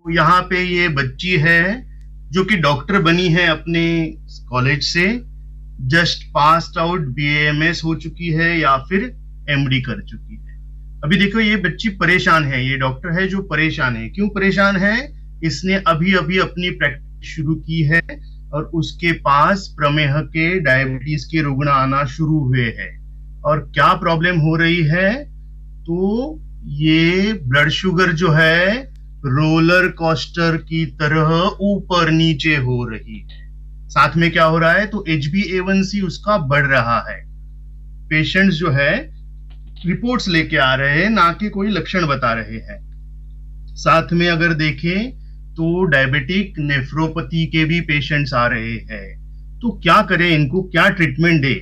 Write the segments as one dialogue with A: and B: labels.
A: तो यहाँ पे ये बच्ची है जो कि डॉक्टर बनी है अपने कॉलेज से, जस्ट पास्ड आउट बीएएमएस हो चुकी है या फिर एमडी कर चुकी है। अभी देखो ये बच्ची परेशान है, ये डॉक्टर है जो परेशान है। क्यों परेशान है? इसने अभी अभी अपनी प्रैक्टिस शुरू की है और उसके पास प्रमेह के, डायबिटीज के रुग्ण आना शुरू हुए हैं। और क्या प्रॉब्लम हो रही है? तो ये ब्लड शुगर जो है रोलर कोस्टर की तरह ऊपर नीचे हो रही है। साथ में क्या हो रहा है? तो HbA1c उसका बढ़ रहा है। पेशेंट्स जो है रिपोर्ट्स लेके आ रहे हैं, ना कि कोई लक्षण बता रहे हैं। साथ में अगर देखें तो डायबिटिक नेफ्रोपैथी के भी पेशेंट्स आ रहे हैं। तो क्या करें, इनको क्या ट्रीटमेंट दे,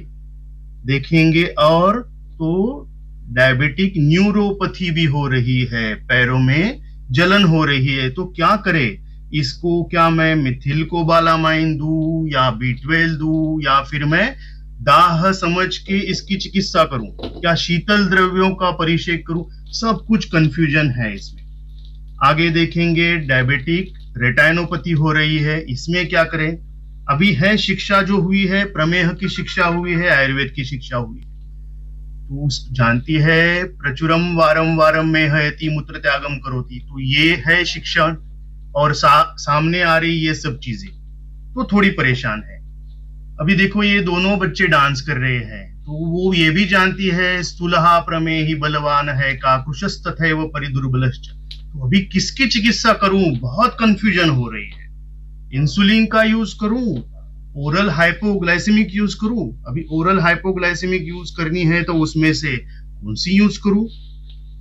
A: देखेंगे। और तो डायबिटिक न्यूरोपैथी भी हो रही है, पैरों में जलन हो रही है। तो क्या करे इसको? क्या मैं मिथिल कोबालामाइन दूं या B12 दूं, या फिर मैं दाह समझ के इसकी चिकित्सा करूं? क्या शीतल द्रव्यों का परिषेक करूं? सब कुछ कंफ्यूजन है इसमें। आगे देखेंगे डायबिटिक रेटाइनोपैथी हो रही है, इसमें क्या करें? अभी है शिक्षा जो हुई है, प्रमेह की शिक्षा हुई है, आयुर्वेद की शिक्षा हुई है। तो जानती है प्रचुरम वारम वारम में हयति मूत्र त्यागम करोति, तो ये है शिक्षण। और सामने आ रही ये सब चीजें, तो थोड़ी परेशान है। अभी देखो ये दोनों बच्चे डांस कर रहे हैं, तो वो ये भी जानती है स्थूलहा प्रमेहि बलवान है का कुशस्त तथैव परिदुर्बलश्च। तो अभी किसकी चिकित्सा करूं? बहुत कंफ्यूजन हो रही है। इंसुलिन का यूज करूं, ओरल हाइपोग्लाइसेमिक यूज करूं? अभी ओरल हाइपोग्लाइसेमिक यूज करनी है तो उसमें से कौन सी यूज करूं?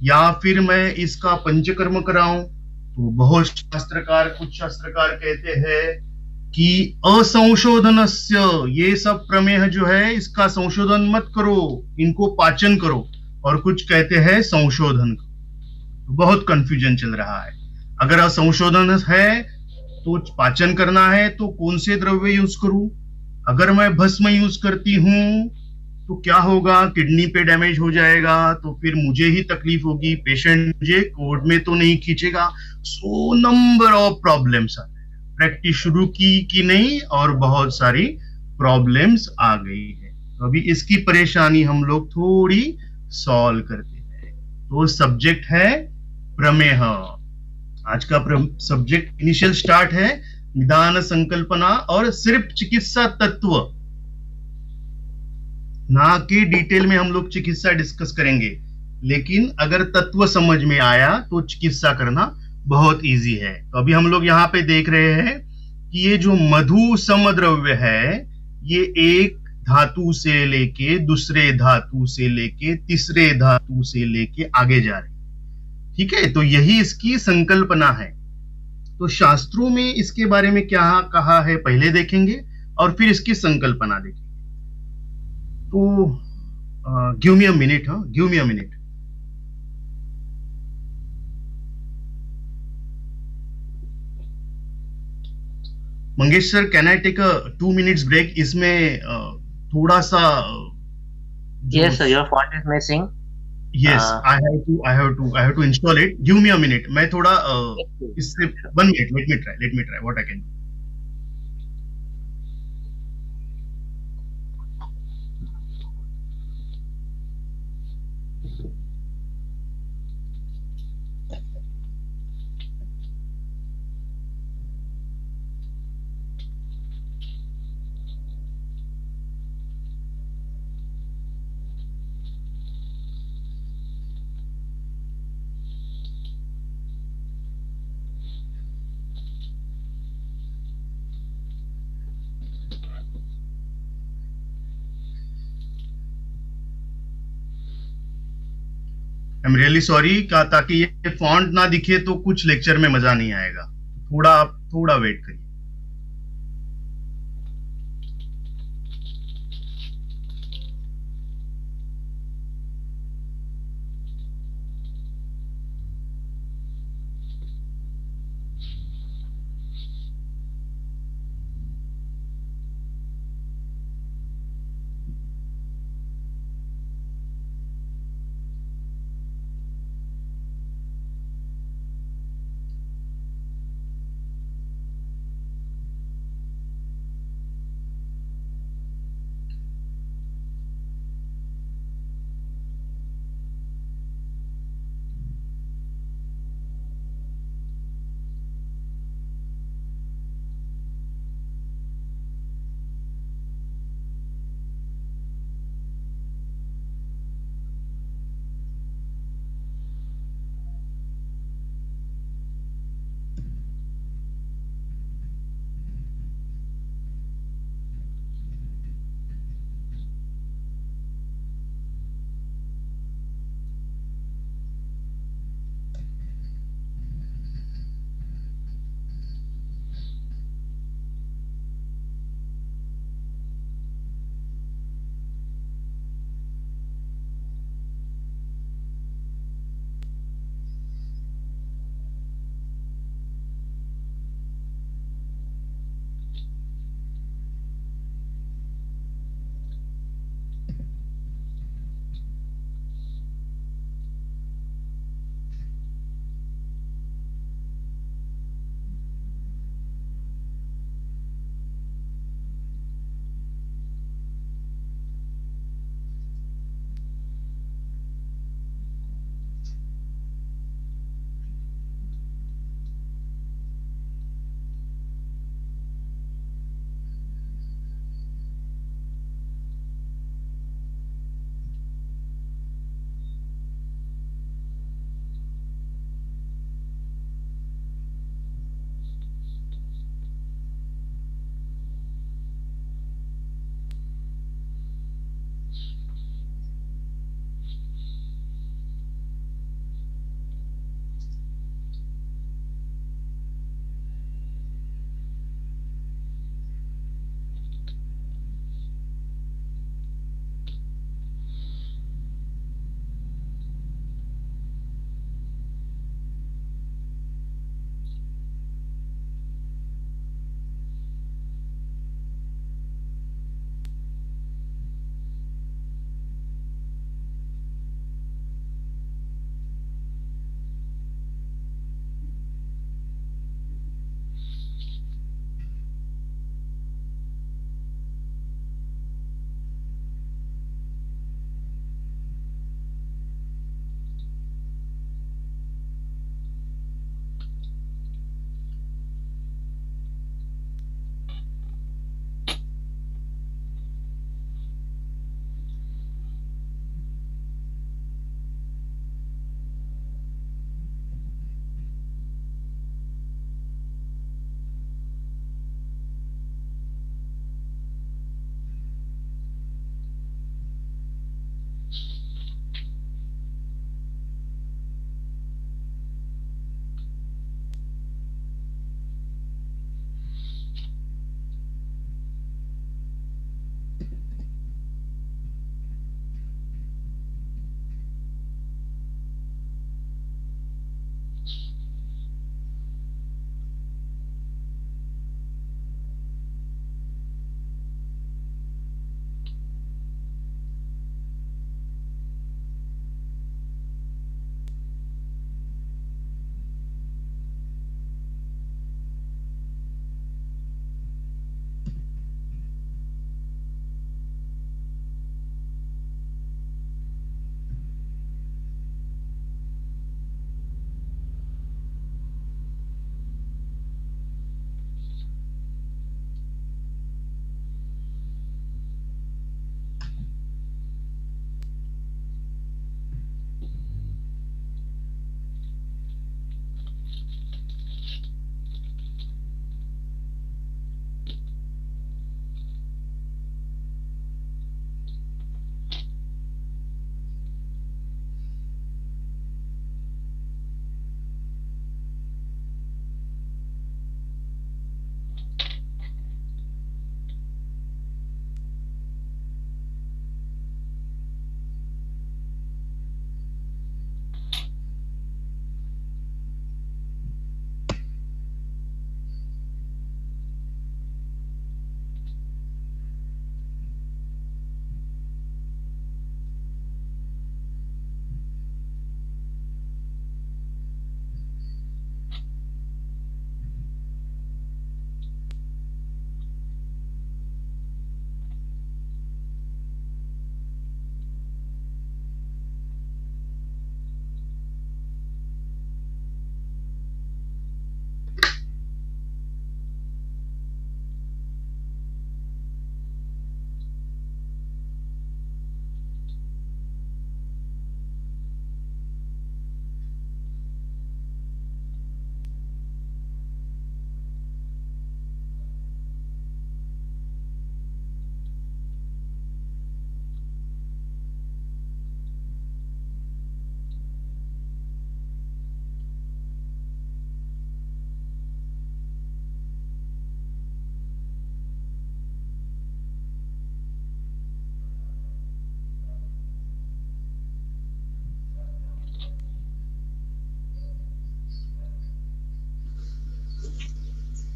A: या फिर मैं इसका पंचकर्म कराऊं? तो बहुत शास्त्रकार, कुछ शास्त्रकार कहते हैं कि असंशोधनस्य, ये सब प्रमेह जो है इसका संशोधन मत करो, इनको पाचन करो। और कुछ कहते हैं संशोधन करो। बहुत कंफ्यूजन चल रहा है। अगर असंशोधन है तो पाचन करना है तो कौन से द्रव्य यूज करूं? अगर मैं भस्म यूज करती हूं तो क्या होगा? किडनी पे डैमेज हो जाएगा, तो फिर मुझे ही तकलीफ होगी, पेशेंट मुझे कोर्ट में तो नहीं खींचेगा। सो नंबर ऑफ प्रॉब्लम्स आ गए। प्रैक्टिस शुरू की कि नहीं, और बहुत सारी प्रॉब्लम्स आ गई है। तो अभी इसकी परेशानी हम लोग थोड़ी सॉल्व करते हैं। तो सब्जेक्ट है प्रमेह। आज का सब्जेक्ट इनिशियल स्टार्ट है निदान संकल्पना और सिर्फ चिकित्सा तत्व, ना कि डिटेल में हम लोग चिकित्सा डिस्कस करेंगे। लेकिन अगर तत्व समझ में आया तो चिकित्सा करना बहुत इजी है। तो अभी हम लोग यहाँ पे देख रहे हैं कि ये जो मधु समद्रव्य है, ये एक धातु से लेके दूसरे धातु से लेके तीसरे धातु से लेके आगे जा रही है। ठीक है, तो यही इसकी संकल्पना है। तो शास्त्रों में इसके बारे में क्या कहा है पहले देखेंगे, और फिर इसकी संकल्पना देखेंगे। तो गिव मी अ मिनट, हाँ, give me a minute. Mangesh sir, can I take a 2 minutes break? इसमें थोड़ा सा जो,
B: Yes, sir, your font is missing.
A: Yes,
B: Uh,
A: I have to install it. Give me a minute, मैं थोड़ा
B: yes,
A: इससे
B: sure.
A: 1 minute, let me try what I can do. I am really sorry, का ताकि ये font ना दिखे तो कुछ लेक्चर में मजा नहीं आएगा। थोड़ा आप थोड़ा वेट करिए।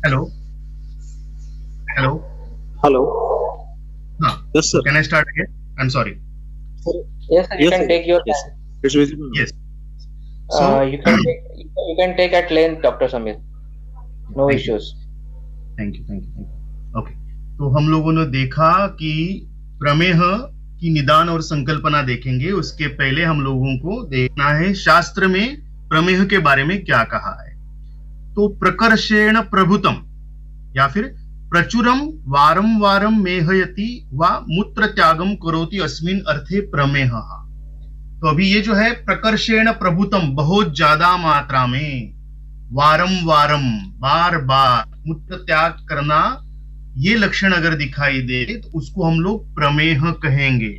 A: Hello hello
C: Hello.
A: हाँ,
C: Yes, sir.
A: Can I start again? I am sorry.
B: Yes, sir, you
C: Yes,
B: can
C: sir.
B: take your
C: Yes,
B: time.
C: sir. It's visible. now.
A: Yes. So
B: You can take at length, Dr. Samir. No
A: Thank you.
B: issues.
A: Thank you thank you. Okay, तो हम लोगों ने देखा कि प्रमेह की निदान और संकल्पना देखेंगे. उसके पहले हम लोगों को देखना है शास्त्र में प्रमेह के बारे में क्या कहा है. तो प्रकर्षेण प्रभुतम या फिर प्रचुरम वारम वारम मेहयति वा मूत्र त्यागम करोति अस्मिन अर्थे प्रमेह. तो अभी ये जो है प्रकर्षेण प्रभुतम, बहुत ज्यादा मात्रा में, वारम वारम, बार बार मूत्र त्याग करना, ये लक्षण अगर दिखाई दे तो उसको हम लोग प्रमेह कहेंगे.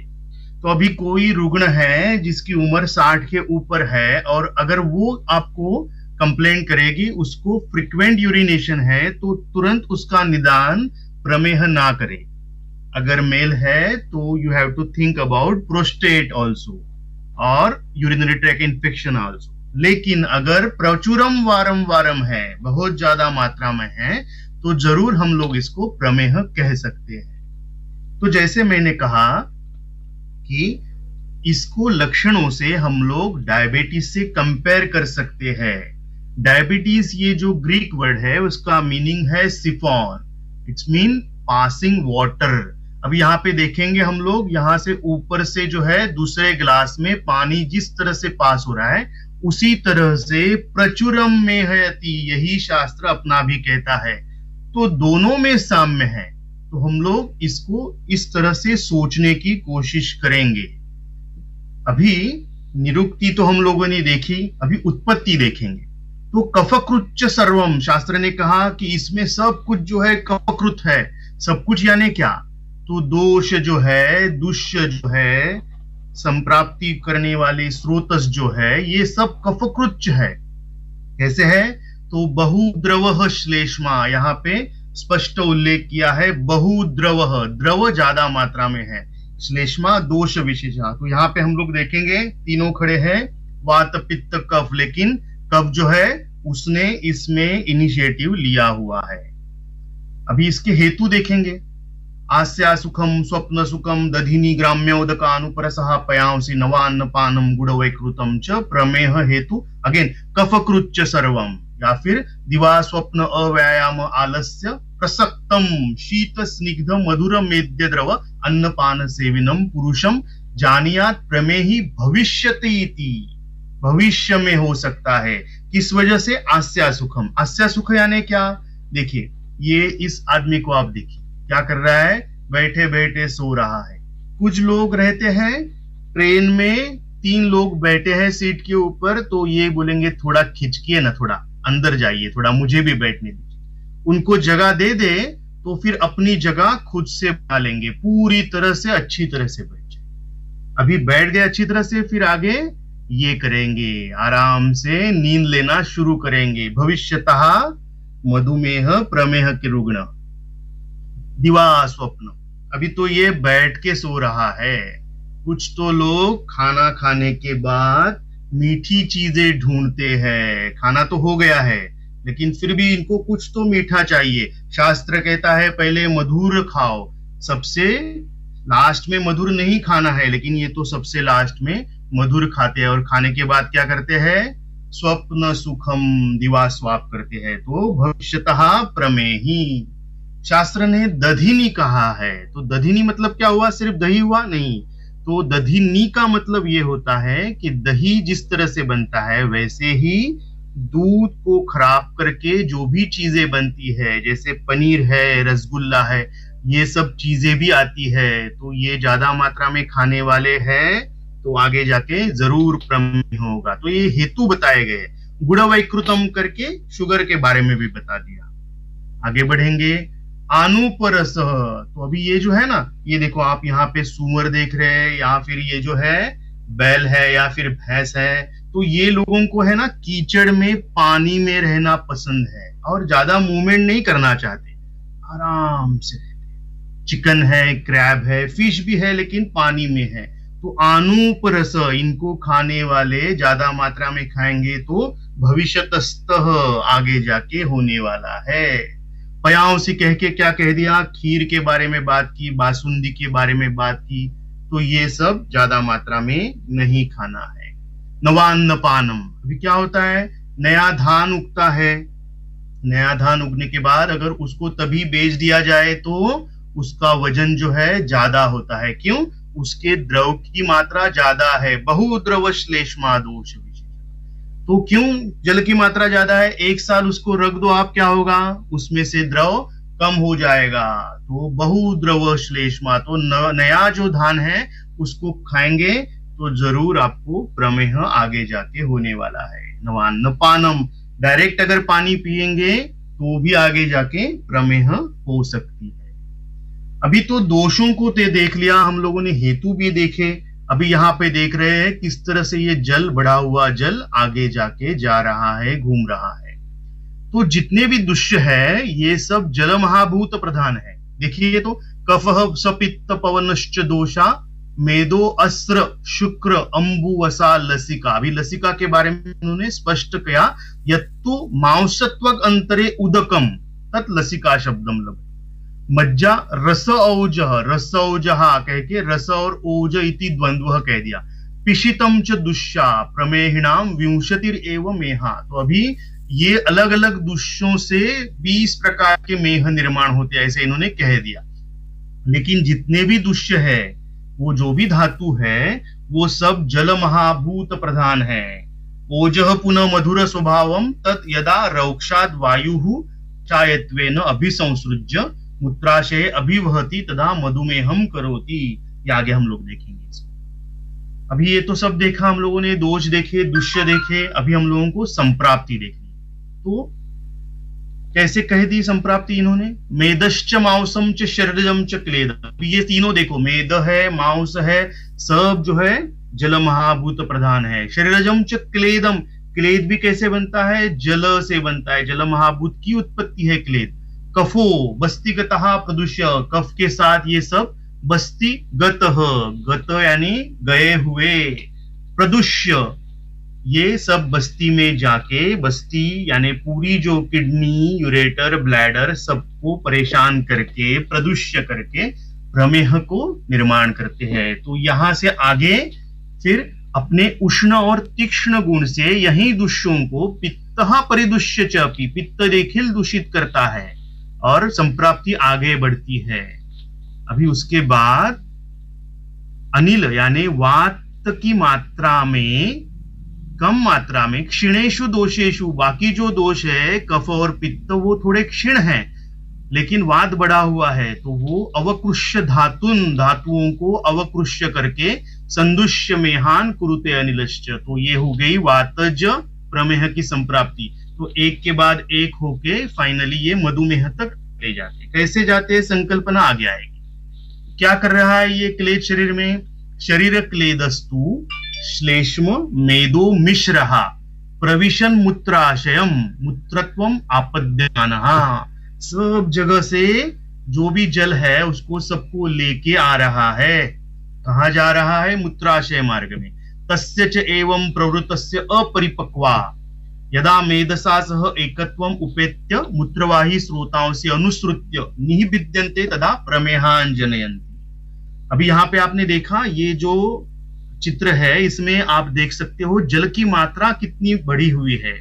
A: तो अभी कोई रुग्ण है जिसकी उम्र 60 के ऊपर है और अगर वो आपको कंप्लेन करेगी उसको फ्रीक्वेंट यूरिनेशन है तो तुरंत उसका निदान प्रमेह ना करे. अगर मेल है तो you have to think about prostate also और यूरिनरी ट्रैक इन्फेक्शन ऑल्सो. लेकिन अगर प्रचुरम वारम वारम है, बहुत ज्यादा मात्रा में है, तो जरूर हम लोग इसको प्रमेह कह सकते हैं. तो जैसे मैंने कहा कि इसको लक्षणों से हम लोग डायबिटीज से कंपेयर कर सकते हैं. डायबिटीज ये जो ग्रीक वर्ड है उसका मीनिंग है chiffon. It's mean passing water. अब यहाँ पे देखेंगे हम लोग, यहाँ से ऊपर से जो है दूसरे ग्लास में पानी जिस तरह से पास हो रहा है उसी तरह से प्रचुरम में हयति, यही शास्त्र अपना भी कहता है. तो दोनों में साम्य है. तो हम लोग इसको इस तरह से सोचने की कोशिश करेंगे. अभी निरुक्ति तो हम लोगों ने देखी, अभी उत्पत्ति देखेंगे. तो कफकृच्च सर्वम, शास्त्र ने कहा कि इसमें सब कुछ जो है कफकृत है. सब कुछ यानी क्या? तो दोष जो है, दुष्य जो है, संप्राप्ति करने वाले स्रोतस जो है, ये सब कफकृच्च है. कैसे है? तो बहुद्रव श्लेष्मा, यहाँ पे स्पष्ट उल्लेख किया है. बहुद्रव, द्रव ज्यादा मात्रा में है, श्लेष्मा दोष विशेषा. तो यहाँ पे हम लोग देखेंगे तीनों खड़े हैं, वात पित्त कफ, लेकिन कफ जो है उसने इसमें इनिशिएटिव लिया हुआ है. अभी इसके हेतु देखेंगे. आस्या सुखम स्वप्न सुखम दधिनी ग्राम्योदकानुपरसः पयांसि नवान्न पानम गुडवैकृतम च प्रमेह हेतु. अगेन कफकृच्च सर्वम, या फिर दिवा स्वप्न अव्यायाम आलस्य प्रसक्तम शीत स्निग्ध मधुर मेद्य द्रव अन्नपान सेविनम पुरुषम जानियात प्रमेहि भविष्यति इति. भविष्य में हो सकता है. किस वजह से? आस्या सुखम. आस्या सुख यानी क्या? देखिए, ये इस आदमी को आप देखिए क्या कर रहा है, बैठे बैठे सो रहा है. कुछ लोग रहते हैं ट्रेन में, 3 लोग बैठे हैं सीट के ऊपर, तो ये बोलेंगे थोड़ा खिंचकिए ना, थोड़ा अंदर जाइए, थोड़ा मुझे भी बैठने दीजिए. उनको जगह दे दे तो फिर अपनी जगह खुद से बना लेंगे, पूरी तरह से अच्छी तरह से बैठ जाए. अभी बैठ गए अच्छी तरह से, फिर आगे ये करेंगे, आराम से नींद लेना शुरू करेंगे. भविष्यतः मधुमेह प्रमेह के रुग्ण, दिवा स्वप्न. अभी तो ये बैठ के सो रहा है. कुछ तो लोग खाना खाने के बाद मीठी चीजें ढूंढते हैं. खाना तो हो गया है लेकिन फिर भी इनको कुछ तो मीठा चाहिए. शास्त्र कहता है पहले मधुर खाओ. सबसे लास्ट में मधुर नहीं खाना है, लेकिन ये तो सबसे लास्ट में मधुर खाते हैं. और खाने के बाद क्या करते हैं? स्वप्न सुखम दिवा स्वाप करते हैं. तो भविष्यतः प्रमेही. शास्त्र ने दधिनी कहा है. तो दधिनी मतलब क्या हुआ? सिर्फ दही हुआ? नहीं. तो दधिनी का मतलब ये होता है कि दही जिस तरह से बनता है वैसे ही दूध को खराब करके जो भी चीजें बनती है, जैसे पनीर है, रसगुल्ला है, ये सब चीजें भी आती है. तो ये ज्यादा मात्रा में खाने वाले हैं तो आगे जाके जरूर प्रमेह होगा. तो ये हेतु बताए गए. गुणवैकृतम करके शुगर के बारे में भी बता दिया. आगे बढ़ेंगे. आनुपरस. तो अभी ये जो है ना, ये देखो आप यहाँ पे सुअर देख रहे हैं, या फिर ये जो है बैल है या फिर भैंस है. तो ये लोगों को है ना कीचड़ में, पानी में रहना पसंद है और ज्यादा मूवमेंट नहीं करना चाहते, आराम से. चिकन है, क्रैब है, फिश भी है, लेकिन पानी में है. तो आनुपरस, इनको खाने वाले ज्यादा मात्रा में खाएंगे तो भविष्यतस्तः, आगे जाके होने वाला है. पयाओं से कह के क्या कह दिया, खीर के बारे में बात की, बासुंदी के बारे में बात की, तो ये सब ज्यादा मात्रा में नहीं खाना है। नवान्न पानम, अभी क्या होता है, नया धान उगता है, नया धान उगने के बाद अगर उसको तभी बेच दिया जाए तो उसका वजन जो है ज्यादा होता है। क्यों? उसके द्रव की मात्रा ज्यादा है। बहुद्रव श्लेष्मा दोष विशेष। तो क्यों जल की मात्रा ज्यादा है? एक साल उसको रख दो आप, क्या होगा, उसमें से द्रव कम हो जाएगा। तो बहुद्रव श्लेष्मा, तो नया जो धान है उसको खाएंगे तो जरूर आपको प्रमेह आगे जाके होने वाला है। नवान्न पानम, डायरेक्ट अगर पानी पिएंगे तो भी आगे जाके प्रमेह हो सकती है। अभी तो दोषों को देख लिया हम लोगों ने, हेतु भी देखे। अभी यहाँ पे देख रहे हैं किस तरह से ये जल, बढ़ा हुआ जल आगे जाके जा रहा है, घूम रहा है। तो जितने भी दुष्य है ये सब जल महाभूत प्रधान है। देखिए तो कफह सपित्त पवनश्च दोषा मेदो अस्त्र शुक्र अंबुवसा लसिका। अभी लसिका के बारे में उन्होंने स्पष्ट किया, यत्तु मांसत्वक अंतरे उदकम तत् लसिका शब्दम लभ। मज्जा रस औज, रस औजहा कह के रस और ओज इति द्वंद्व कह दिया। पिशितम च दुष्या प्रमेहिणाम विंशतिर एव मेहा। तो अभी ये अलग अलग दुष्यों से 20 प्रकार के मेह निर्माण होते हैं, ऐसे इन्होंने कह दिया। लेकिन जितने भी दुष्य है, वो जो भी धातु है, वो सब जल महाभूत प्रधान है। ओजः पुनः मधुर स्वभावम तत् यदा रौक्षाद वायु चायत्वेन अभिसंसृज्य मूत्राशय अभिवहति तदा मधुमेहम करोति। ये आगे हम लोग देखेंगे इसको। अभी ये तो सब देखा हम लोगों ने, दोष देखे, दुष्य देखे। अभी हम लोगों को संप्राप्ति देखनी। तो कैसे कह दी संप्राप्ति इन्होंने, मेदश्च मांसम च शरीरजम च क्लेदम। ये तीनों देखो, मेद है, मांस है, सब जो है जल महाभूत प्रधान है। शरीरजम च क्लेदम, क्लेद भी कैसे बनता है, जल से बनता है, जल महाभूत की उत्पत्ति है क्लेद। कफो बस्तिगतः प्रदुष्य, कफ के साथ ये सब बस्ती गतः, गत यानी गए हुए, प्रदुष्य ये सब बस्ती में जाके, बस्ती यानी पूरी जो किडनी, यूरेटर, ब्लैडर सबको परेशान करके, प्रदुष्य करके प्रमेह को निर्माण करते हैं। तो यहां से आगे फिर अपने उष्ण और तीक्ष्ण गुण से यही दुष्यों को पित्तः परिदुष्य च, पित्त देखिल दूषित करता है और संप्राप्ति आगे बढ़ती है। अभी उसके बाद अनिल यानी वात की मात्रा में, कम मात्रा में, क्षीणेशु दोषेशु, बाकी जो दोष है कफ और पित्त वो थोड़े क्षीण हैं, लेकिन वात बढ़ा हुआ है तो वो अवकृष्य धातुन, धातुओं को अवकृष्य करके संदुष्य मेहान कुरुते अनिलश्च। तो ये हो गई वातज प्रमेह की संप्राप्ति। तो एक के बाद एक होके फाइनली ये मधुमेह तक ले जाते। कैसे जाते, संकल्पना आगे आएगी। क्या कर रहा है ये क्लेद शरीर में, शरीर क्लेदस्तु श्लेष्म मेदो मिश्रहा प्रविशन मूत्राशयम मूत्रत्वम आपद्यमानः। सब जगह से जो भी जल है उसको सबको लेके आ रहा है। कहाँ जा रहा है, मूत्राशय मार्ग में। तस्य च एवं प्रवृत्तस्य अपरिपक्वा यदा मेधसा सह एकत्वम उपेत्य मूत्रवाही स्रोताओं से अनुसृत्य निहिबिद्यन्ते तदा प्रमेहान जनयन्ति। अभी यहाँ पे आपने देखा ये जो चित्र है, इसमें आप देख सकते हो जल की मात्रा कितनी बढ़ी हुई है।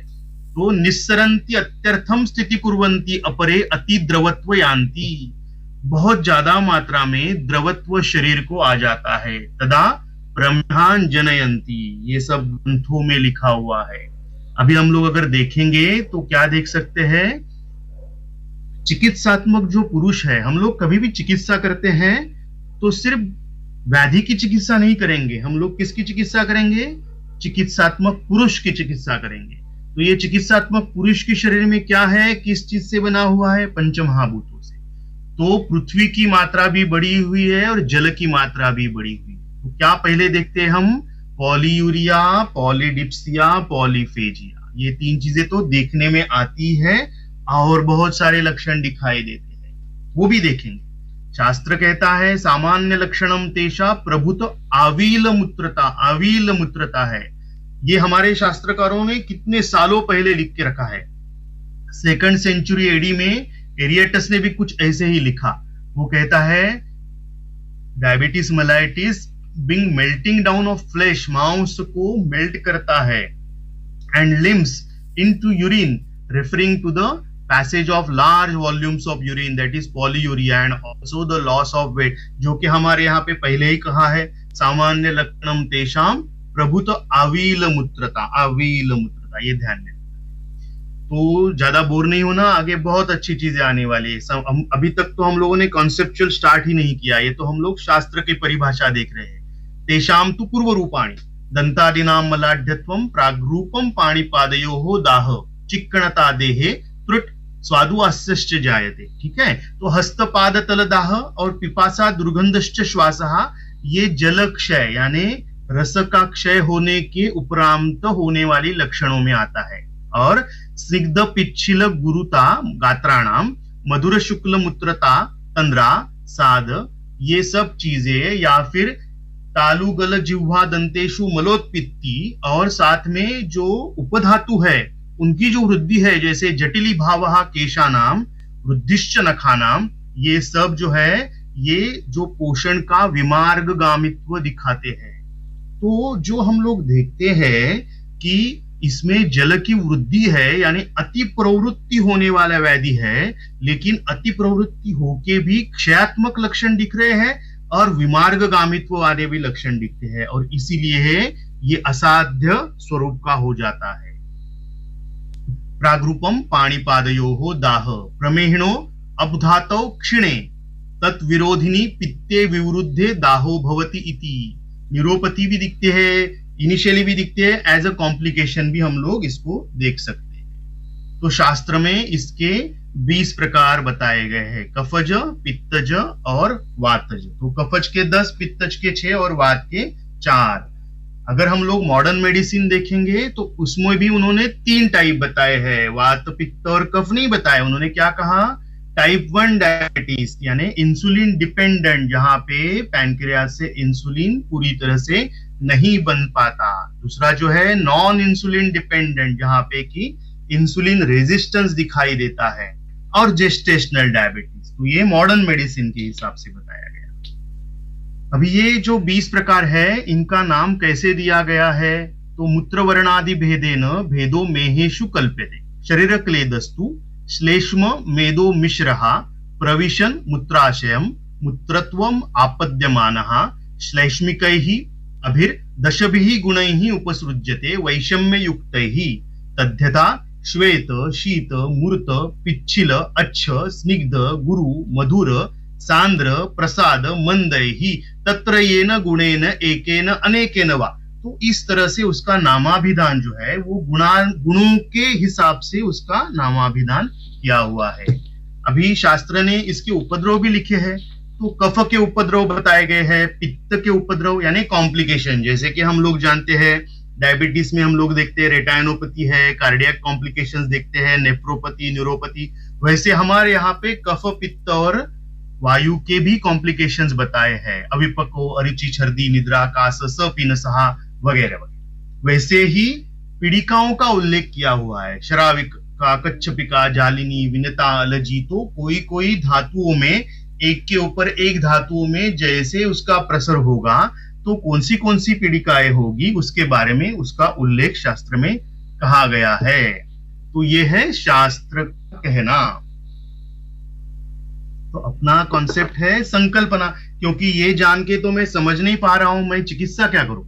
A: तो निस्सरन्ति अत्यर्थम स्थिति कुर्वन्ति अपरे अति द्रवत्व यान्ति। बहुत ज्यादा मात्रा में द्रवत्व शरीर को आ जाता है। तदा प्रमेहान जनयन्ति, ये सब ग्रंथों में लिखा हुआ है। अभी हम लोग अगर देखेंगे तो क्या देख सकते हैं, चिकित्सात्मक जो पुरुष है, हम लोग कभी भी चिकित्सा करते हैं तो सिर्फ व्याधि की चिकित्सा नहीं करेंगे, हम लोग किसकी चिकित्सा करेंगे, चिकित्सात्मक पुरुष की चिकित्सा करेंगे। तो ये चिकित्सात्मक पुरुष के शरीर में क्या है, किस चीज से बना हुआ है, पंचमहाभूतों से। तो पृथ्वी की मात्रा भी बढ़ी हुई है और जल की मात्रा भी बढ़ी हुई है। तो क्या पहले देखते हैं हम, पॉलीयूरिया, पॉलीडिप्सिया, पॉलीफेजिया, ये तीन चीजें तो देखने में आती है और बहुत सारे लक्षण दिखाई देते हैं, वो भी देखेंगे। शास्त्र कहता है सामान्य लक्षणम तेषा प्रभुत आवील मूत्रता, आवील मूत्रता है। ये हमारे शास्त्रकारों ने कितने सालों पहले लिख के रखा है। 2nd सेंचुरी एडी में एरियटस ने भी कुछ ऐसे ही लिखा। वो कहता है diabetes mellitus being melting down of flesh, मांस को मेल्ट करता है, and limbs into urine referring to the passage of large volumes of urine that is polyuria, and also the loss of weight, जो कि हमारे यहाँ पे पहले ही कहा है सामान्य लक्षणम तेषाम प्रभुत अवील मूत्रता, ये ध्यान दें। तो ज्यादा बोर नहीं होना, आगे बहुत अच्छी चीजें आने वाली है। अभी तक तो हम लोगों ने कॉन्सेप्चुअल स्टार्ट ही नहीं किया, ये तो हम लोग शास्त्र की परिभाषा देख रहे हैं। तेषाम तु पूर्व रूपाणि दंतादिनाम मलाढ्यत्वम प्राग्रूपम पाणिपादयोः दाह चिक्कणता देहे त्रुट स्वादुवास्यश्च जायते। ठीक है, तो हस्तपाद तल दाह और पिपासा दुर्गंधश्च श्वासः, ये जल क्षय यानी रस का क्षय होने के उपरांत होने वाली लक्षणों में आता है। और स्निग्ध पिच्छिल गुरुता गात्राणाम मधुर शुक्ल मूत्रता तंद्रा साद, ये सब चीजें, या फिर तालुगल जिह्वा दंतेशु मलोत्पित्ति, और साथ में जो उपधातु है उनकी जो वृद्धि है, जैसे जटिली भावः केशानाम वृद्धिश्च नखानाम, ये सब जो है ये जो पोषण का विमार्गगामित्व दिखाते हैं। तो जो हम लोग देखते हैं कि इसमें जल की वृद्धि है यानी अति प्रवृत्ति होने वाला व्याधि है, लेकिन अति प्रवृत्ति होके भी क्षयात्मक लक्षण दिख रहे हैं और विमार्गगामित्व वाले भी लक्षण दिखते हैं, और इसीलिए ये असाध्य स्वरूप का हो जाता है। प्राग्रूपम पाणिपादयोः दाह प्रमेहिणो अबधातौ क्षिणे तत्विरोधिनी पित्ते विवृद्धे दाहो भवति इति। न्यूरोपैथी भी दिखते हैं, इनिशियली भी दिखते हैं, एज अ कॉम्प्लिकेशन भी हम लोग इसको देख सकते हैं। तो शास्त्र में इसके 20 प्रकार बताए गए हैं, कफज, पित्तज और वातज। तो कफज के 10, पित्तज के 6 और वात के 4। अगर हम लोग मॉडर्न मेडिसिन देखेंगे तो उसमें भी उन्होंने 3 टाइप बताए हैं, वात, पित्त और कफ नहीं बताए। उन्होंने क्या कहा, टाइप 1 डायबिटीज यानी इंसुलिन डिपेंडेंट, जहां पे पैनक्रियास से इंसुलिन पूरी तरह से नहीं बन पाता। दूसरा जो है नॉन इंसुलिन डिपेंडेंट, जहां पे कि इंसुलिन रेजिस्टेंस दिखाई देता है, और जेस्टेशनल डायबिटीज। तो ये मॉडर्न मेडिसिन के हिसाब से बताया गया। अभी ये जो 20 प्रकार है इनका नाम कैसे दिया गया है, तो मूत्रवर्णादि भेदेन भेदो मेहेषु कल्प्यते, शरीर क्लेदस्तु श्लेष्म मेदो मिश्रः प्रविशन मूत्राशयम मूत्रत्वम आपद्यमानः श्लैष्मिकैः अभिर दशभिः गुणैः उपसृज्यते वैषम्य युक्तैः तद्यथा श्वेत शीत मूर्त पिच्छिल अच्छ स्निग्ध गुरु मधुर सांद्र प्रसाद मंदैः तत्र येन गुणेन एकेन अनेकेन वा। तो इस तरह से उसका नामाभिधान जो है वो गुणों के हिसाब से उसका नामाभिधान किया हुआ है। अभी शास्त्र ने इसके उपद्रव भी लिखे हैं। तो कफ के उपद्रव बताए गए हैं, पित्त के उपद्रव यानी कॉम्प्लिकेशन, जैसे कि हम लोग जानते हैं डायबिटीज में हम लोग देखते हैं रेटाइनोपैथी है, कार्डियक कॉम्प्लिकेशंस देखते हैं, नेफ्रोपैथी, न्यूरोपैथी। वैसे हमारे यहाँ पे कफ, पित्त और वायु के भी कॉम्प्लिकेशंस बताए हैं, अविपको, अरुचि, छर्दी, निद्रा, कास, सपीनसहा वगैरह वगैरह। वैसे ही पीड़िकाओं का उल्लेख किया हुआ है, शराविका, कच्छपिका, जालिनी, विनता, अलजी। तो कोई कोई धातुओं में एक के ऊपर एक धातुओं में जैसे उसका प्रसर होगा तो कौन सी पीड़िकाएं होगी उसके बारे में उसका उल्लेख शास्त्र में कहा गया है। तो ये है शास्त्र का कहना। तो अपना कॉन्सेप्ट है संकल्पना, क्योंकि ये जान के तो मैं समझ नहीं पा रहा हूं मैं चिकित्सा क्या करूं,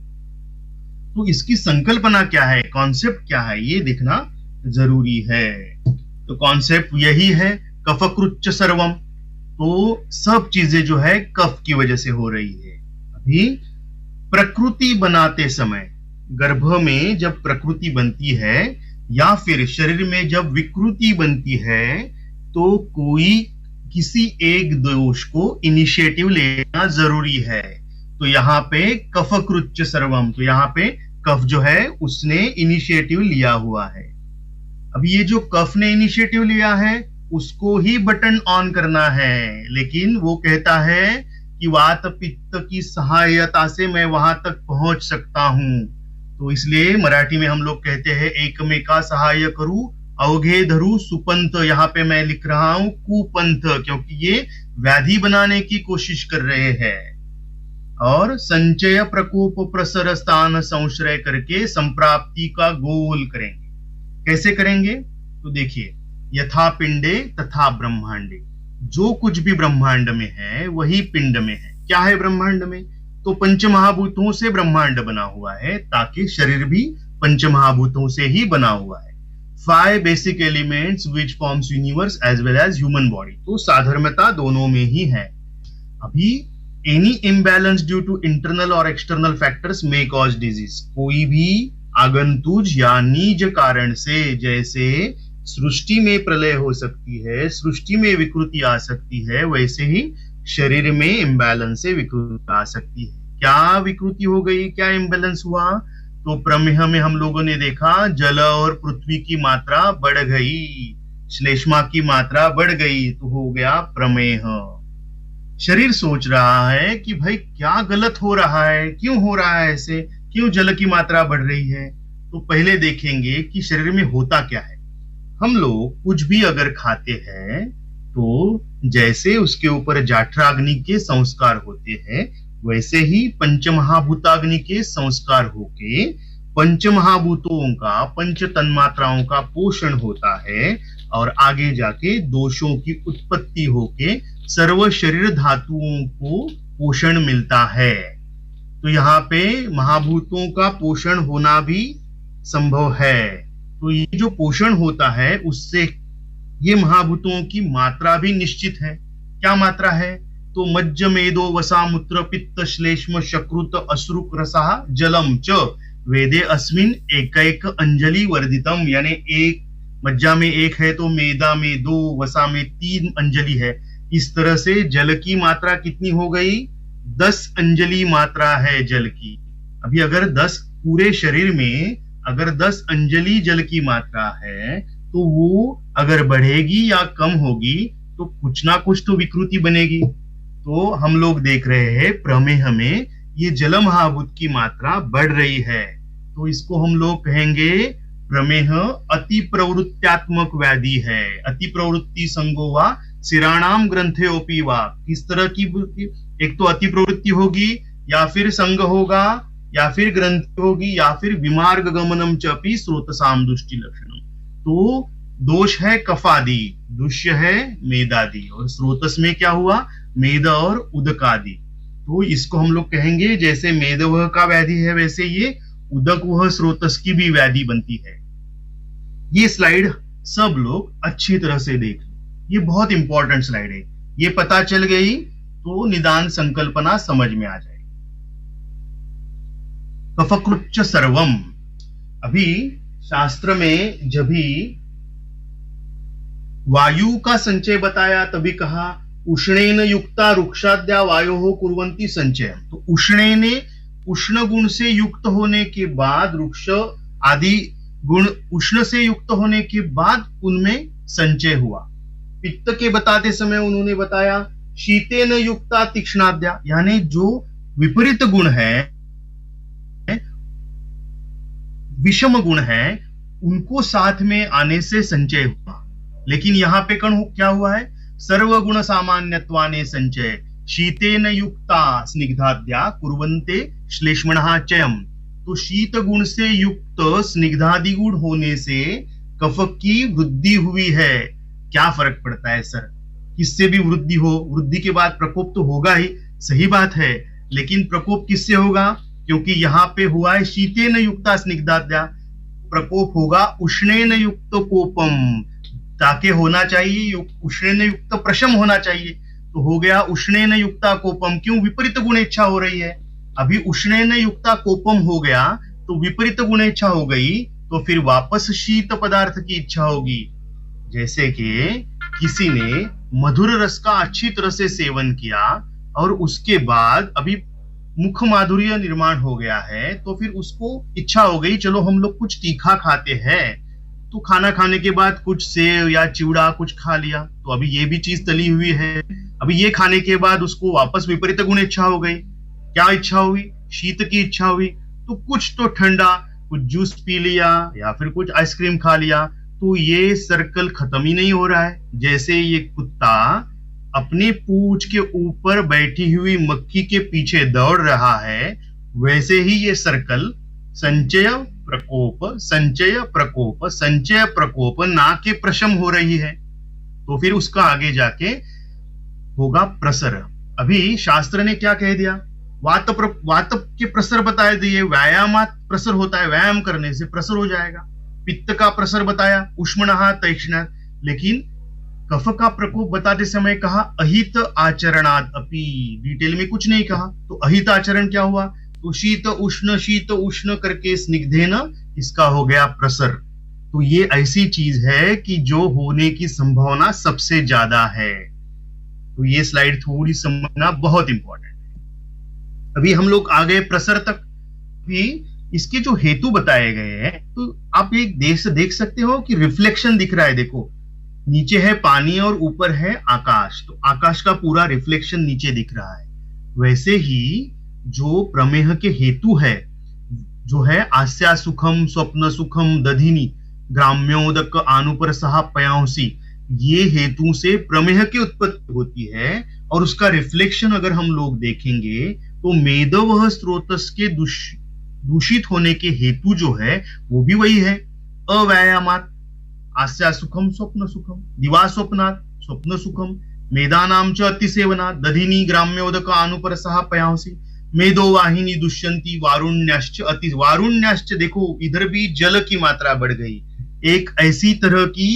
A: तो इसकी संकल्पना क्या है, कॉन्सेप्ट क्या है, ये देखना जरूरी है। तो कॉन्सेप्ट यही है, कफकृच्च सर्वम। तो सब चीजें जो है कफ की वजह से हो रही है। अभी प्रकृति बनाते समय, गर्भ में जब प्रकृति बनती है या फिर शरीर में जब विकृति बनती है, तो कोई किसी एक दोष को इनिशिएटिव लेना जरूरी है। तो यहाँ पे कफकृच्च सर्वम, तो यहाँ पे कफ जो है उसने इनिशिएटिव लिया हुआ है। अब ये जो कफ ने इनिशिएटिव लिया है उसको ही बटन ऑन करना है, लेकिन वो कहता है कि वात पित्त की सहायता से मैं वहां तक पहुंच सकता हूं। तो इसलिए मराठी में हम लोग कहते हैं एकमेका सहाय करू अवघे धरु सुपंथ, यहाँ पे मैं लिख रहा हूं कुपंथ, क्योंकि ये व्याधि बनाने की कोशिश कर रहे हैं। और संचय प्रकोप प्रसर स्थान संश्रय करके संप्राप्ति का गोल करेंगे। कैसे करेंगे? तो देखिए, यथा पिंडे तथा ब्रह्मांडे, जो कुछ भी ब्रह्मांड में है वही पिंड में है। क्या है ब्रह्मांड में? तो पंचमहाभूतों से ब्रह्मांड बना हुआ है, ताकि शरीर भी पंचमहाभूतों से ही बना हुआ है। 5 basic elements which forms universe as well as human body, तो साधर्मता दोनों में ही है। अभी any imbalance due to internal और external factors may cause disease, कोई भी आगंतुज या निज कारण से, जैसे सृष्टि में प्रलय हो सकती है, सृष्टि में विकृति आ सकती है, वैसे ही शरीर में इम्बैलेंस से विकृति आ सकती है। क्या विकृति हो गई, क्या इम्बैलेंस हुआ? तो प्रमेह में हम लोगों ने देखा जल और पृथ्वी की मात्रा बढ़ गई, श्लेष्मा की मात्रा बढ़ गई, तो हो गया प्रमेह। शरीर सोच रहा है कि भाई क्या गलत हो रहा है, क्यों हो रहा है ऐसे, क्यों जल की मात्रा बढ़ रही है? तो पहले देखेंगे कि शरीर में होता क्या है। हम लोग कुछ भी अगर खाते हैं तो जैसे उसके ऊपर जाठराग्नि के संस्कार होते हैं, वैसे ही पंचमहाभूताग्नि के संस्कार होके पंचमहाभूतों का, पंच तन्मात्राओं का पोषण होता है, और आगे जाके दोषों की उत्पत्ति होके सर्व शरीर धातुओं को पोषण मिलता है। तो यहाँ पे महाभूतों का पोषण होना भी संभव है। तो ये जो पोषण होता है उससे ये महाभूतों की मात्रा भी निश्चित है। क्या मात्रा है? तो मज्ज मेदो वसा मूत्र पित्त श्लेष्म शकृत अश्रुक रसा जलम च वेदे अस्मिन एकैक अंजलि वर्धितम, यानी एक मज्जा में 1 है तो मेदा में 2, वसा में 3 अंजलि है। इस तरह से जल की मात्रा कितनी हो गई? 10 अंजलि मात्रा है जल की। अभी अगर 10 पूरे शरीर में अगर 10 अंजलि जल की मात्रा है, तो वो अगर बढ़ेगी या कम होगी तो कुछ ना कुछ तो विकृति बनेगी। तो हम लोग देख रहे हैं प्रमेह में ये जल महाभूत की मात्रा बढ़ रही है, तो इसको हम लोग कहेंगे प्रमेह अति प्रवृत्त्यात्मक व्याधि है। अति प्रवृत्ति संगो वा सिराणाम ग्रंथेओपि वा, किस तरह की? एक तो अति प्रवृत्ति होगी, या फिर संग होगा, या फिर ग्रंथि होगी, या फिर विमार्ग गमनम चपि स्रोतसाम दुष्टि लक्षणम। तो दोष है कफादि, दुष्य है मेदादि, और स्रोतस में क्या हुआ? मेद और उदकादि। तो इसको हम लोग कहेंगे जैसे मेदवह का व्याधि है, वैसे ये उदक वह स्रोतस की भी व्याधि बनती है। ये स्लाइड सब लोग अच्छी तरह से देख लो, ये बहुत इंपॉर्टेंट स्लाइड है। ये पता चल गई तो निदान संकल्पना समझ में आ जाएगी। कफकृच्च सर्वम, अभी शास्त्र में जब भी वायु का संचय बताया तभी कहा उष्णेन युक्ता रुक्षाद्या वायो कुर्वन्ति संचय। तो उष्णेने, उष्ण गुण से युक्त होने के बाद, वृक्ष आदि गुण उष्ण से युक्त होने के बाद उनमें संचय हुआ। पित्त के बताते समय उन्होंने बताया शीतेन युक्ता तीक्ष्णाद्या, यानी जो विपरीत गुण है, विषम गुण है, उनको साथ में आने से संचय हुआ। लेकिन यहाँ पे क्या हुआ है? सर्वगुण सामान्यत्वाने संचय शीतेन युक्ता स्निग्धाद्या कुर्वन्ते श्लेष्मणः चयम। तो शीत गुण से युक्त स्निग्धादि गुण होने से कफ की वृद्धि हुई है। क्या फर्क पड़ता है सर? किससे भी वृद्धि हो, वृद्धि के बाद प्रकोप तो होगा ही, सही बात है, लेकिन प्रकोप किससे होगा? क्योंकि यहाँ पे हुआ है शीतेन युक्ता स्निग्धाद्या, प्रकोप होगा उष्णेन युक्त कोपम, ताकि होना चाहिए उष्णेन युक्त प्रशम होना चाहिए, तो हो गया उष्णेन युक्ता कोपम। क्यों? विपरीत गुण इच्छा हो रही है। अभी उष्णेन युक्ता कोपम हो गया तो विपरीत गुण इच्छा हो गई, तो फिर वापस शीत पदार्थ की इच्छा होगी। जैसे कि किसी ने मधुर रस का अच्छी तरह से सेवन किया और उसके बाद अभी मुख माधुर्य निर्माण हो गया है, तो फिर उसको इच्छा हो गई चलो हम लोग कुछ तीखा खाते हैं, तो खाना खाने के बाद कुछ सेव या चिवड़ा कुछ खा लिया, तो अभी ये भी चीज तली हुई है। अभी ये खाने के बाद उसको वापस विपरीत गुण इच्छा हो गई। क्या इच्छा हुई? शीत की इच्छा हुई। तो कुछ तो ठंडा, कुछ जूस पी लिया या फिर कुछ आइसक्रीम खा लिया, तो तो ये सर्कल खत्म ही नहीं हो रहा है। जैसे ये कुत्ता अपने पूंछ के ऊपर बैठी हुई मक्खी के पीछे दौड़ रहा है, वैसे ही ये सर्कल संचय प्रकोप संचय प्रकोप संचय प्रकोप ना के प्रशम हो रही है, तो फिर उसका आगे जाके होगा प्रसर। अभी शास्त्र ने क्या कह दिया, वात के प्रसर बताए दिए, व्यायामात प्रसर होता है, व्यायाम करने से प्रसर हो जाएगा। पित्त का प्रसर बताया, उष्मणः तैक्ष्णात्, लेकिन कफ का प्रकोप बताते समय कहा अहित आचरणात् अपि, डिटेल में कुछ नहीं कहा। तो अहित आचरण क्या हुआ, तो शीत उष्ण करके स्निग्धेन, इसका हो गया प्रसर। तो ये ऐसी चीज है कि जो होने की संभावना सबसे ज्यादा है। तो ये स्लाइड थोड़ी समझना बहुत इंपॉर्टेंट है। अभी हम लोग आ गए प्रसर तक। भी इसके जो हेतु बताए गए हैं, तो आप एक देख सकते हो कि रिफ्लेक्शन दिख रहा है। देखो नीचे है पानी और ऊपर है आकाश, तो आकाश का पूरा रिफ्लेक्शन नीचे दिख रहा है। वैसे ही जो प्रमेह के हेतु है, जो है आस्या सुखम स्वप्न सुखम दधिनी ग्राम्योदक आनुपर सहा पयांसी, ये हेतु से प्रमेह की उत्पत्ति होती है। और उसका रिफ्लेक्शन अगर हम लोग देखेंगे तो मेदवह स्रोतस के दूषित होने के हेतु जो है वो भी वही है, अव्यायामात आस्या सुखम स्वप्न सुखम, दिवा स्वप्नात् स्वप्न सुखम, मेदानाम च अतिसेवनात् दधिनी ग्राम्योदक आनुपर सहा पयांसी, मेदो वाहिनी दुष्यंती वारुण्याश्च अति, वारुण्याश्च देखो इधर भी जल की मात्रा बढ़ गई। एक ऐसी तरह की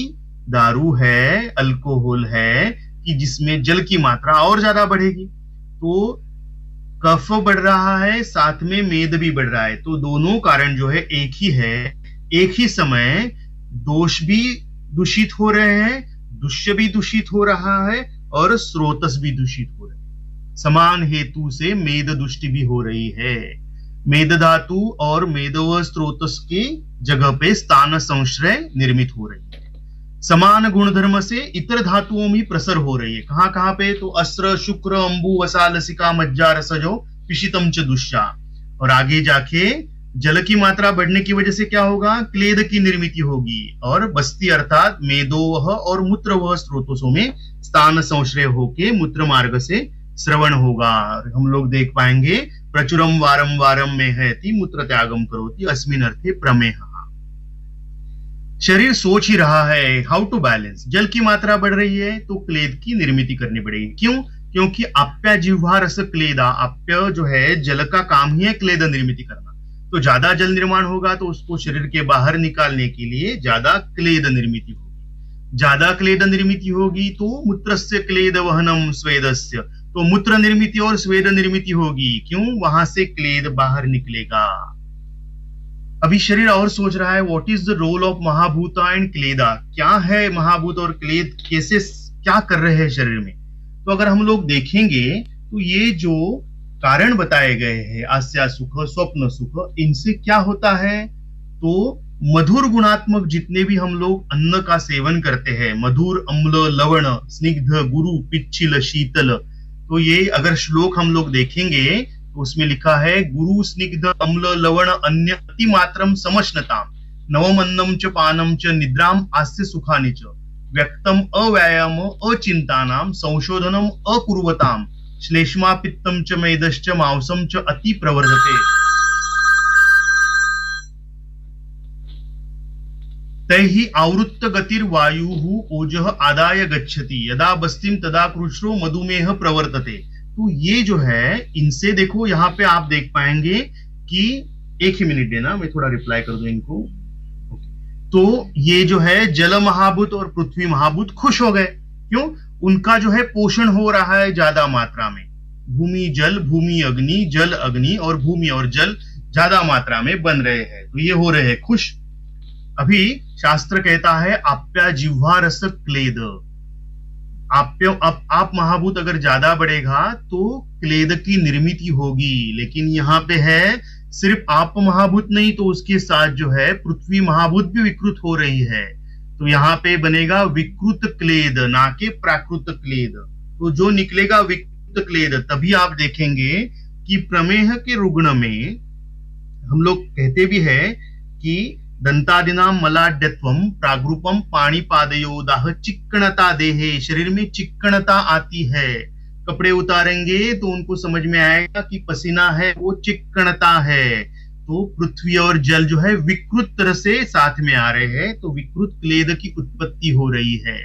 A: दारू है, अल्कोहल है कि जिसमें जल की मात्रा और ज्यादा बढ़ेगी। तो कफ बढ़ रहा है, साथ में मेद भी बढ़ रहा है, तो दोनों कारण जो है एक ही है। एक ही समय दोष भी दूषित हो रहे हैं, दुष्य भी दूषित हो रहा है और स्रोतस भी दूषित हो रहे हैं। समान हेतु से मेद दुष्टि भी हो रही है। मेद धातु और मेदव स्रोतस के जगह पे स्थान संश्रय निर्मित हो रही है। समान गुणधर्म से इतर धातुओं में प्रसर हो रही है। कहां कहां पे, तो अस्र शुक्र अंबु वसा लसिका मज्जा रसजो पिशितम च दुष्या। और आगे जाके जल की मात्रा बढ़ने की वजह से क्या होगा, क्लेद की निर्मिति होगी और बस्ती अर्थात मेदोवह और मूत्रवह स्रोतों में स्थान संश्रय होके मूत्र मार्ग से श्रवण होगा। हम लोग देख पाएंगे प्रचुरम वारम वारम में है मूत्र त्यागम करोति अस्मिन् अर्थे प्रमेह। शरीर सोच ही रहा है हाउ टू बैलेंस, जल की मात्रा बढ़ रही है तो क्लेद की निर्मिति करनी पड़ेगी। क्यों, क्योंकि आप्या जिह्वा रस क्लेदा, आप्य जो है जल का काम ही है क्लेद निर्मिति करना। तो ज्यादा जल निर्माण होगा तो उसको शरीर के बाहर निकालने के लिए ज्यादा क्लेद निर्मिति होगी। ज्यादा क्लेद निर्मिति होगी तो मूत्रस्य क्लेद वहनम स्वेदस्य, तो मूत्र निर्मिति और स्वेद निर्मिति होगी। क्यों, वहां से क्लेद बाहर निकलेगा। अभी शरीर और सोच रहा है what is the role of mahabhuta and kleda, क्या है महाभूत और क्लेद, कैसे क्या कर रहे हैं शरीर में। तो अगर हम लोग देखेंगे तो ये जो कारण बताए गए हैं आस्या सुख स्वप्न सुख, इनसे क्या होता है, तो मधुर गुणात्मक जितने भी हम लोग अन्न का सेवन करते हैं, मधुर अम्ल लवण स्निग्ध गुरु पिच्छिल शीतल, तो ये अगर श्लोक हम लोग देखेंगे तो उसमें लिखा है गुरु स्निग्ध अम्ल लवण अन्य अति मात्रम समश्नताम नवमन्नम च पानम च निद्राम आस्य सुखानि च व्यक्तम अव्यायाम अचिंतानाम संशोधनम अकुर्वताम श्लेष्मा पित्तम च मेदश्च मांसम च अति प्रवर्धते तैहि आवृत्त गतिर वायुः ओजः आदाय गच्छति यदा बस्तिम तदा कृष्णो मधुमेह प्रवर्तते। तो ये जो है इनसे देखो यहाँ पे आप देख पाएंगे कि एक ही मिनट देना, मैं थोड़ा रिप्लाई कर दूं इनको। तो ये जो है जल महाभूत और पृथ्वी महाभूत खुश हो गए। क्यों, उनका जो है पोषण हो रहा है ज्यादा मात्रा में। भूमि जल, भूमि अग्नि, जल अग्नि और भूमि और जल ज्यादा मात्रा में बन रहे हैं, तो ये हो रहे हैं खुश। अभी शास्त्र कहता है आप्या जिह्वा रस क्लेद, आप महाभूत अगर ज्यादा बढ़ेगा तो क्लेद की निर्मिति होगी। लेकिन यहाँ पे है सिर्फ आप महाभूत नहीं, तो उसके साथ जो है पृथ्वी महाभूत भी विकृत हो रही है। तो यहाँ पे बनेगा विकृत क्लेद, ना कि प्राकृत क्लेद। तो जो निकलेगा विकृत क्लेद, तभी आप देखेंगे कि प्रमेह के रुग्ण में हम लोग कहते भी है कि दंतादिनां मलाढ्यत्वम प्रागरूपम पाणिपादयोदाह, चिक्कणता देहे, शरीर में चिक्कणता आती है। कपड़े उतारेंगे तो उनको समझ में आएगा कि पसीना है वो चिक्कणता है। तो पृथ्वी और जल जो है विकृत तरह से साथ में आ रहे हैं, तो विकृत क्लेद की उत्पत्ति हो रही है।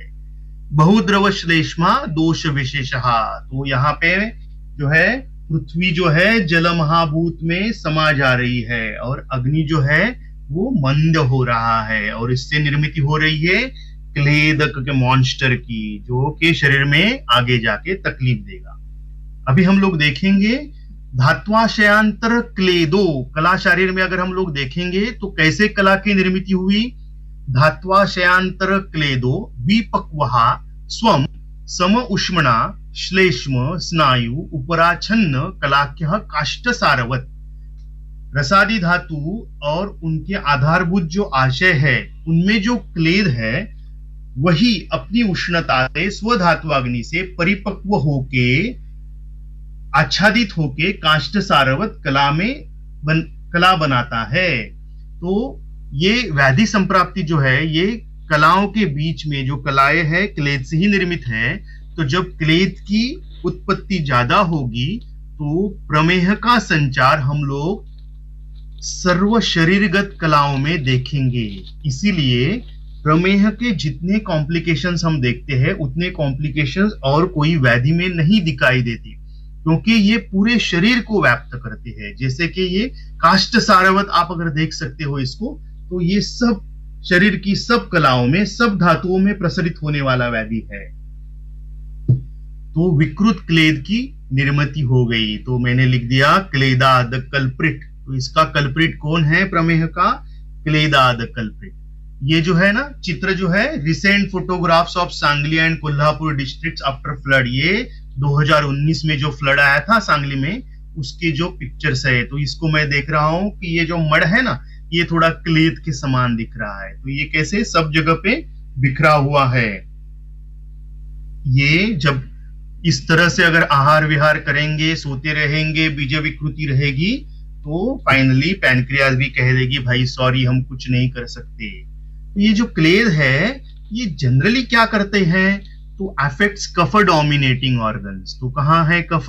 A: बहुद्रव श्लेष्मा दोष विशेषः, तो यहाँ पे जो है पृथ्वी जो है जल महाभूत में समा जा रही है और अग्नि जो है वो मंद हो रहा है और इससे निर्मित हो रही है क्लेदक के मॉन्स्टर की, जो के शरीर में आगे जाके तकलीफ देगा। अभी हम लोग देखेंगे धात्वाशयांतर क्लेदो, कला शरीर में अगर हम लोग देखेंगे तो कैसे कला की निर्मित हुई। धात्वाशयांतर क्लेदो विपक्वः स्वम सम उष्मणा श्लेष्म स्नायु उपराच्छन्न कलाख्यः काष्ठसारवत्। रसादी धातु और उनके आधारभूत जो आशय है उनमें जो क्लेद है वही अपनी उष्णता से स्वधात्वाग्नि से परिपक्व होके आच्छादित होके काष्ठ सारवत कला बनाता है। तो ये व्याधि संप्राप्ति जो है ये कलाओं के बीच में जो कलाएं है क्लेद से ही निर्मित है। तो जब क्लेद की उत्पत्ति ज्यादा होगी तो प्रमेह का संचार हम लोग सर्व शरीरगत कलाओं में देखेंगे। इसीलिए प्रमेह के जितने कॉम्प्लिकेशंस हम देखते हैं उतने कॉम्प्लिकेशंस और कोई व्याधि में नहीं दिखाई देती, क्योंकि ये पूरे शरीर को व्याप्त करते हैं। जैसे कि ये काष्ठ सारवत आप अगर देख सकते हो इसको, तो ये सब शरीर की सब कलाओं में सब धातुओं में प्रसरित होने वाला व्याधि है। तो विकृत क्लेद की निर्मिति हो गई, तो मैंने लिख दिया क्लेदा द कल्प्रिट। तो इसका कल्प्रिट कौन है प्रमेह का? क्लेदा द कल्प्रिट। ये जो है ना चित्र जो है recent photographs of Sangli and Kolhapur districts after flood, ये 2019 में जो फ्लड आया था सांगली में उसके जो पिक्चर्स है। तो इसको मैं देख रहा हूं कि ये जो मड है ना ये थोड़ा क्लेद के समान दिख रहा है। तो ये कैसे सब जगह पे बिखरा हुआ है। ये जब इस तरह से अगर आहार विहार करेंगे, सोते रहेंगे, बीज विकृति रहेगी, तो फाइनली पैनक्रियाज भी कह देगी भाई सॉरी हम कुछ नहीं कर सकते। तो ये जो क्लेद है ये जनरली क्या करते हैं, तो अफेक्ट्स कफ डोमिनेटिंग ऑर्गन्स। तो कहाँ है कफ?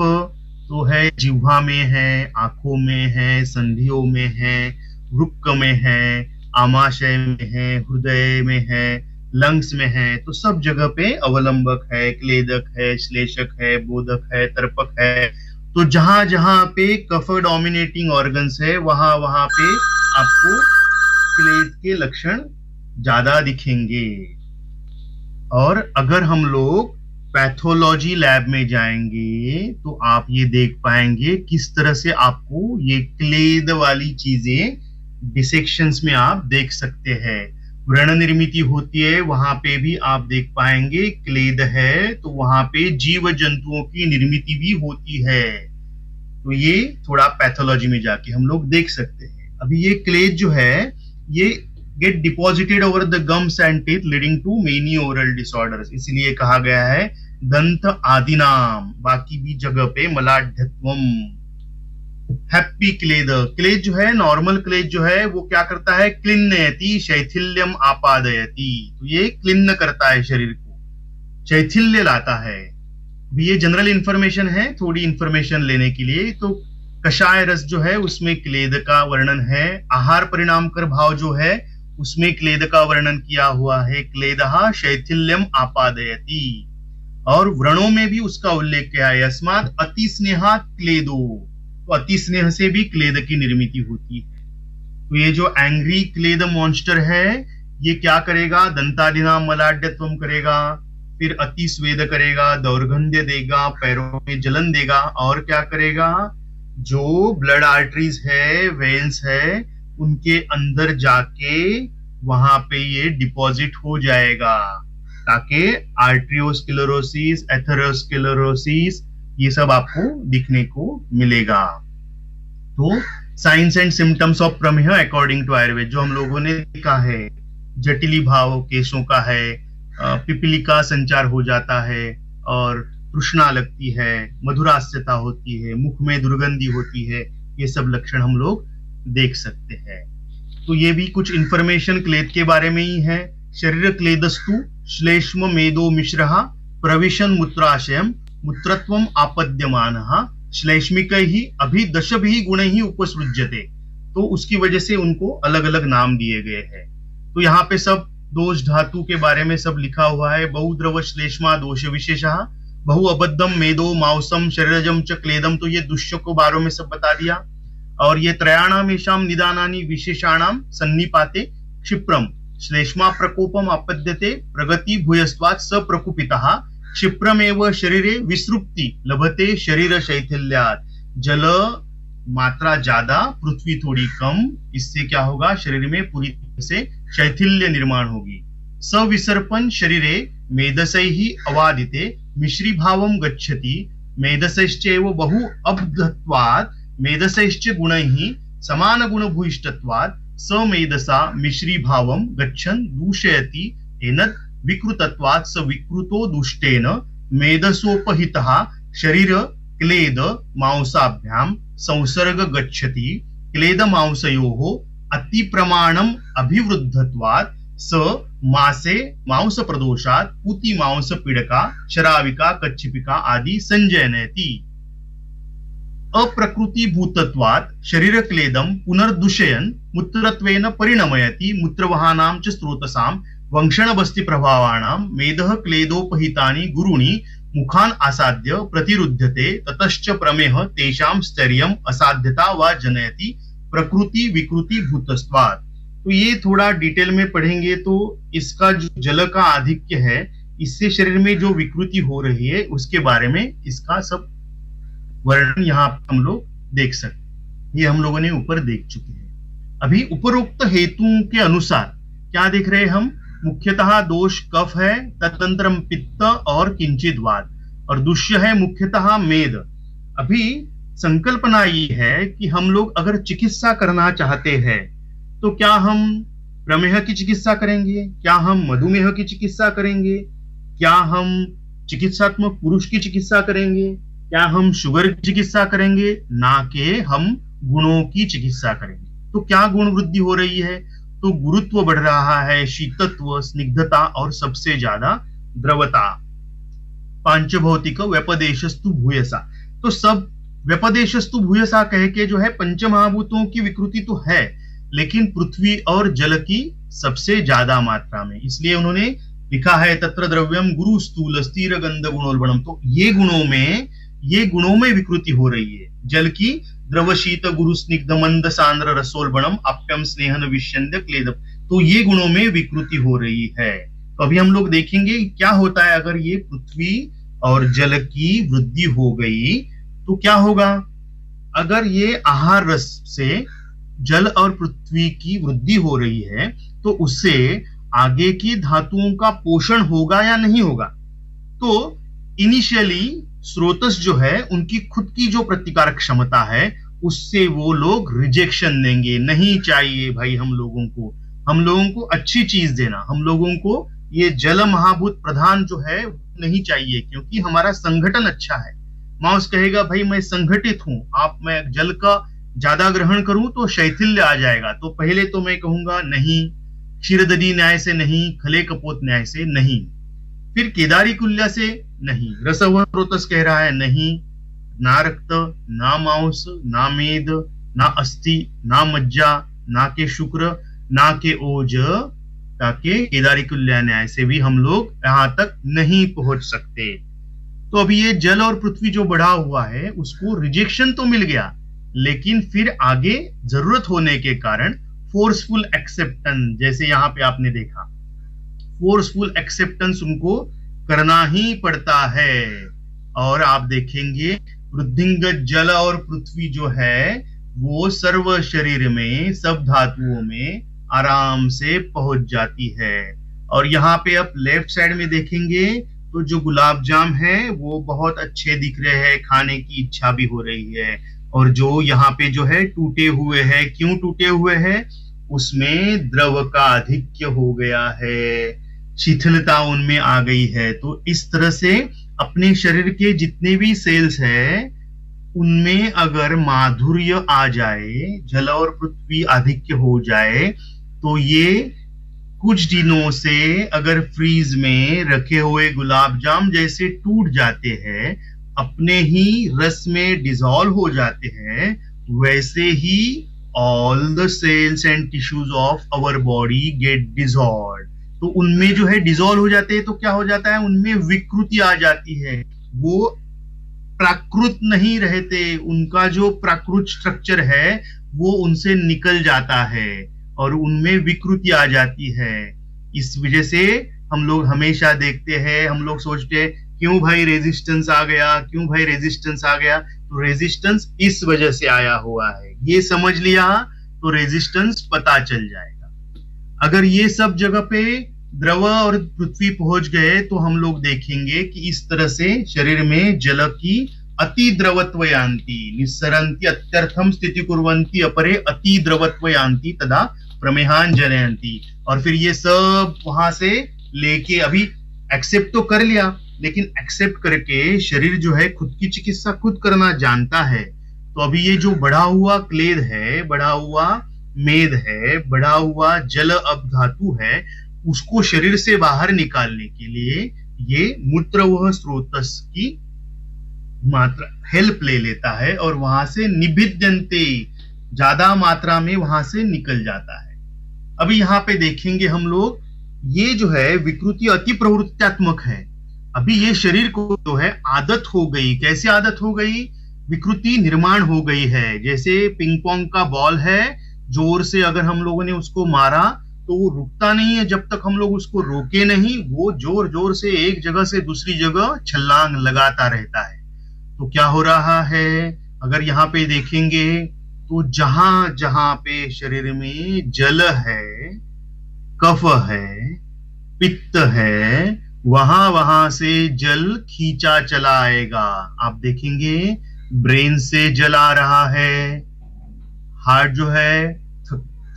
A: तो है जिह्वा में है, आंखों में है, संधियों में है, वृक्क में है, आमाशय में है, हृदय में है, लंग्स में है। तो सब जगह पे अवलंबक है, क्लेदक है, श्लेषक है, बोधक है, तर्पक है। तो जहां जहां पे कफ डोमिनेटिंग ऑर्गन्स है वहां वहां पे आपको क्लेद के लक्षण ज्यादा दिखेंगे। और अगर हम लोग पैथोलॉजी लैब में जाएंगे तो आप ये देख पाएंगे किस तरह से आपको ये क्लेद वाली चीजें डिसेक्शंस में आप देख सकते हैं। व्रण निर्मिति होती है वहां पे भी आप देख पाएंगे क्लेद है, तो वहां पे जीव जंतुओं की निर्मिति भी होती है। तो ये थोड़ा पैथोलॉजी में जाके हम लोग देख सकते हैं। अभी ये क्लेद जो है ये get deposited over the gums and teeth leading to many oral disorders, इसलिए कहा गया है दंत आदिनाम। बाकी भी जगह पे मलाढ्यत्वम। हैप्पी क्लेद, क्लेद जो है नॉर्मल क्लेद जो है वो क्या करता है, क्लिन्नयति शैथिल्यम आपादयति। तो ये क्लिन्न करता है शरीर को, शैथिल्य लाता है। ये जनरल इंफॉर्मेशन है, थोड़ी इंफॉर्मेशन लेने के लिए। तो कषाय रस जो है उसमें क्लेद का वर्णन है। आहार परिणाम कर भाव जो है उसमें क्लेद का वर्णन किया हुआ है, क्लेदः शैथिल्यम आपादयति। और व्रणों में भी उसका उल्लेख किया है, अस्मात् अति स्नेहात् क्लेदो। तो अति स्नेह से भी क्लेद की निर्मिति होती है। तो ये जो एंग्री क्लेद मॉन्स्टर है ये क्या करेगा, दंतादिनाम मलाढ्यत्वम करेगा, फिर अति स्वेद करेगा, दौर्गंध्य देगा, पैरों में जलन देगा, और क्या करेगा, जो ब्लड आर्टरीज है, वेन्स है, उनके अंदर जाके वहां पे ये डिपॉजिट हो जाएगा, ताकि आर्ट्रियोस्क्लेरोसिस, एथेरोस्क्लेरोसिस ये सब आपको दिखने को मिलेगा। तो signs and symptoms of prameha according to Ayurveda जो हम लोगों ने देखा है, जटिली भाव केशों का है, पिपीलिका संचार हो जाता है, और तृष्णा लगती है, मधुरास्यता होती है, मुख में दुर्गंधी होती है, ये सब लक्षण हम लोग देख सकते हैं। तो ये भी कुछ इंफॉर्मेशन क्लेद के बारे में ही है। शरीर क्लेदस्तु श्लेष्म मेदो मिश्रः प्रविशन मूत्राशयम मूत्रत्वम आपद्यमानः श्लेष्मिकैः अभिदशभिः गुणैः उपसृज्यते। तो उसकी वजह से उनको अलग अलग नाम दिए गए हैं। तो यहाँ पे सब दोष धातु के बारे में सब लिखा हुआ है। बहुद्रव श्लेष्मा दोष विशेषः बहु अबद्धम मेदो मांसम शरीरजम च क्लेदम। तो ये दुष्य को बारों में सब बता दिया। और ये त्रयाणाम एषाम निदानानि विशेषाणाम सन्निपाते क्षिप्रम श्लेष्मा प्रकोपम आपद्यते प्रगति भूयस्त्वात् स प्रकुपितः क्षिप्रमेव शरीरे विसृप्ति लभते शरीर शैथिल्यात्। जल मात्रा ज्यादा, पृथ्वी थोड़ी कम, इससे क्या होगा, शरीर में पूरी तरह से शैथिल्य निर्माण होगी। सविसर्पण शरीरे मेदसैः अवादिते मिश्री भावम गच्छति मेदसैश्चैव बहु अब्धत्वात् मेदसैश्च गुणैः समान गुण भूयिष्ठत्वात् स मेदसा मिश्री भावम गच्छन् दूषयति एनद् विकृतत्वात् स विकृतो दुष्टेन मेदसोपहितः शरीर क्लेद मांसाभ्याम संसर्ग गच्छति क्लेद मांसयोः अति प्रमाणम अभिवृद्धत्वात् स मासे मांस प्रदोषात् पूति मांस पीड़का शराविका कच्छपिका आदि संजयनति। अप्रकृति भूतत्वात् शरीर क्लेदम पुनर्दूषयन् मूत्रत्वेन परिणमयति मूत्रवहानां च स्रोतसां वंशण बस्ति प्रभावाणां मेदः क्लेदोपहितानि गुरुणि मुखान आसाद्य प्रतिरुध्यते ततश्च प्रमेह तेषां स्थैर्यम् असाध्यता वा जनयति प्रकृति विकृति भूतस्त्वात्। तो ये थोड़ा डिटेल में पढ़ेंगे तो इसका जो जल का आधिक्य है, इससे शरीर में जो विकृति हो रही है उसके बारे में इसका सब वर्णन यहाँ हम लोग देख सकते। ये हम लोगों ने ऊपर देख चुके हैं। अभी उपरोक्त हेतुओं के अनुसार क्या देख रहे हैं हम, मुख्यतः दोष कफ है, तदनंतरम पित्त और किंचित वात, और दुष्य है मुख्यतः मेद। अभी संकल्पना ये है कि हम लोग अगर चिकित्सा करना चाहते हैं तो क्या हम प्रमेह की चिकित्सा करेंगे, क्या हम मधुमेह की चिकित्सा करेंगे, क्या हम चिकित्सात्मक पुरुष की चिकित्सा करेंगे, क्या हम शुगर की चिकित्सा करेंगे, ना कि हम गुणों की चिकित्सा करेंगे। तो क्या गुण वृद्धि हो रही है, तो गुरुत्व बढ़ रहा है, शीतत्व, स्निग्धता और सबसे ज्यादा द्रवता। पांचभौतिक व्यपदेशस्तु भूयसा, तो सब व्यपदेशस्तु भूयसा कह के जो है पंचमहाभूतों की विकृति तो है, लेकिन पृथ्वी और जल की सबसे ज्यादा मात्रा में, इसलिए उन्होंने लिखा है तत्र द्रव्यम गुरु स्थूल स्थिर गंध गुणोल्बणम। तो ये गुणों में विकृति हो रही है। जल की द्रव शीत गुरु स्निग्ध मंद सांद्र रसोल्बणम आप्यम स्नेहन विश्यन्द क्लेदम। तो ये गुणों में विकृति हो रही है। तो अभी हम लोग देखेंगे क्या होता है अगर ये पृथ्वी और जल की वृद्धि हो गई तो क्या होगा। अगर ये आहार रस से जल और पृथ्वी की वृद्धि हो रही है तो उससे आगे की धातुओं का पोषण होगा या नहीं होगा। तो इनिशियली स्रोतस जो है उनकी खुद की जो प्रतिकारक क्षमता है उससे वो लोग रिजेक्शन देंगे, नहीं चाहिए भाई हम लोगों को अच्छी चीज देना, हम लोगों को ये जल महाभूत प्रधान जो है नहीं चाहिए क्योंकि हमारा संगठन अच्छा है। माउस कहेगा भाई मैं संगठित हूं, आप मैं जल का ज्यादा ग्रहण करूं तो शैथिल्य आ जाएगा। तो पहले तो मैं कहूंगा नहीं, क्षीरदधी न्याय से नहीं, खले कपोत न्याय से नहीं, फिर केदारी कुल्य से नहीं, रसवह स्रोतस कह रहा है नहीं, ना रक्त, ना मांस, ना मेद, ना अस्थि, ना मज्जा, ना के शुक्र, ना के ओज, ताकि केदारी कुल्य न्याय से भी हम लोग यहां तक नहीं पहुंच सकते। तो अभी ये जल और पृथ्वी जो बढ़ा हुआ है उसको रिजेक्शन तो मिल गया, लेकिन फिर आगे जरूरत होने के कारण फोर्सफुल एक्सेप्टेंस, जैसे यहां पे आपने देखा फोर्सफुल एक्सेप्टेंस उनको करना ही पड़ता है। और आप देखेंगे वृद्धिंगत जल और पृथ्वी जो है वो सर्व शरीर में सब धातुओं में आराम से पहुंच जाती है। और यहाँ पे आप लेफ्ट साइड में देखेंगे तो जो गुलाब जाम है वो बहुत अच्छे दिख रहे हैं, खाने की इच्छा भी हो रही है। और जो यहाँ पे जो है टूटे हुए हैं, क्यों टूटे हुए हैं, उसमें द्रव का आधिक्य हो गया है, शिथिलता उनमें आ गई है। तो इस तरह से अपने शरीर के जितने भी सेल्स है उनमें अगर माधुर्य आ जाए, जल और पृथ्वी आधिक्य हो जाए, तो ये कुछ दिनों से अगर फ्रीज में रखे हुए गुलाब जाम जैसे टूट जाते हैं, अपने ही रस में डिसॉल्व हो जाते हैं, वैसे ही all the cells and tissues of our body get dissolve. तो उनमें जो है डिसॉल्व हो जाते हैं, तो क्या हो जाता है, उनमें विकृति आ जाती है, वो प्राकृत नहीं रहते, उनका जो प्राकृत स्ट्रक्चर है वो उनसे निकल जाता है और उनमें विकृति आ जाती है। इस वजह से हम लोग हमेशा देखते हैं, हम लोग सोचते हैं क्यों भाई रेजिस्टेंस आ गया, क्यों भाई रेजिस्टेंस आ गया, तो रेजिस्टेंस इस वजह से आया हुआ है। ये समझ लिया तो रेजिस्टेंस पता चल जाएगा। अगर ये सब जगह पे द्रव और पृथ्वी पहुंच गए तो हम लोग देखेंगे कि इस तरह से शरीर में जल की अति द्रवत्व यान्ति निस्सरन्ति अत्यर्थम स्थिति कुर्वन्ति अपरे अति द्रवत्व यान्ति तदा प्रमेहान जनयन्ति। और फिर ये सब वहां से लेके अभी एक्सेप्ट तो कर लिया, लेकिन एक्सेप्ट करके शरीर जो है खुद की चिकित्सा खुद करना जानता है। तो अभी ये जो बढ़ा हुआ क्लेद है, बढ़ा हुआ मेद है, बढ़ा हुआ जल अब धातु है, उसको शरीर से बाहर निकालने के लिए ये मूत्र वह स्रोतस की मात्रा हेल्प ले लेता है और वहां से निभिद्यन्ते ज्यादा मात्रा में वहां से निकल जाता है। अभी यहाँ पे देखेंगे हम लोग, ये जो है विकृति अति प्रवृत्त्यात्मक है। अभी ये शरीर को जो है आदत हो गई, कैसे आदत हो गई, विकृति निर्माण हो गई है। जैसे पिंग पोंग का बॉल है, जोर से अगर हम लोगों ने उसको मारा तो वो रुकता नहीं है, जब तक हम लोग उसको रोके नहीं, वो जोर जोर से एक जगह से दूसरी जगह छलांग लगाता रहता है। तो क्या हो रहा है, अगर यहाँ पे देखेंगे तो जहां जहां पे शरीर में जल है, कफ है, पित्त है, वहां वहां से जल खींचा चला आएगा। आप देखेंगे ब्रेन से जल आ रहा है, हार्ट जो है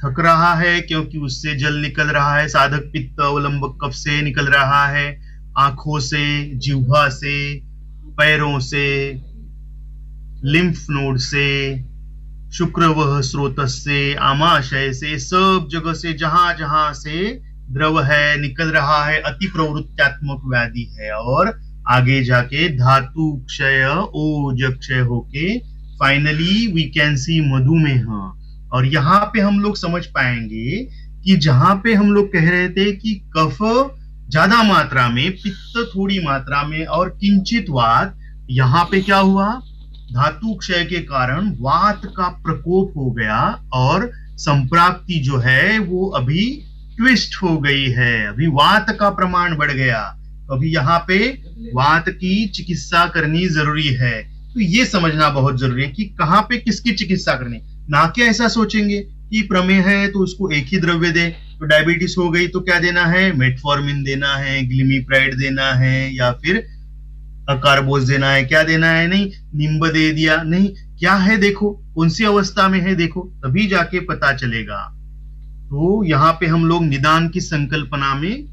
A: थक रहा है क्योंकि उससे जल निकल रहा है, साधक पित्त अवलंबक कफ से निकल रहा है, आंखों से, जिह्वा से, पैरों से, लिम्फ नोड से, शुक्रवह स्रोतस से, आमाशय से, सब जगह से जहां जहां से द्रव है निकल रहा है, अति प्रवृत्त्यात्मक व्याधि है। और आगे जाके धातु क्षय, ओज क्षय होके फाइनली वी कैन सी मधुमेह। और यहाँ पे हम लोग समझ पाएंगे कि जहां पे हम लोग कह रहे थे कि कफ ज्यादा मात्रा में, पित्त थोड़ी मात्रा में और किंचित वात, यहाँ पे क्या हुआ, धातु क्षय के कारण वात का प्रकोप हो गया और संप्राप्ति जो है वो अभी ट्विस्ट हो गई है, अभी वात का प्रमाण बढ़ गया। अभी यहाँ पे वात की चिकित्सा करनी जरूरी है। तो ये समझना बहुत जरूरी है कि कहाँ पे किसकी चिकित्सा करनी, ना कि ऐसा सोचेंगे कि प्रमेह है तो उसको एक ही द्रव्य दे, तो डायबिटीज हो गई तो क्या देना है, मेटफॉर्मिन देना है, ग्लिमिप्राइड देना है, या फिर कार्बोज देना है, क्या देना है, नहीं निम्ब दे दिया, नहीं, क्या है देखो, कौन सी अवस्था में है देखो, तभी जाके पता चलेगा। तो यहाँ पे हम लोग निदान की संकल्पना में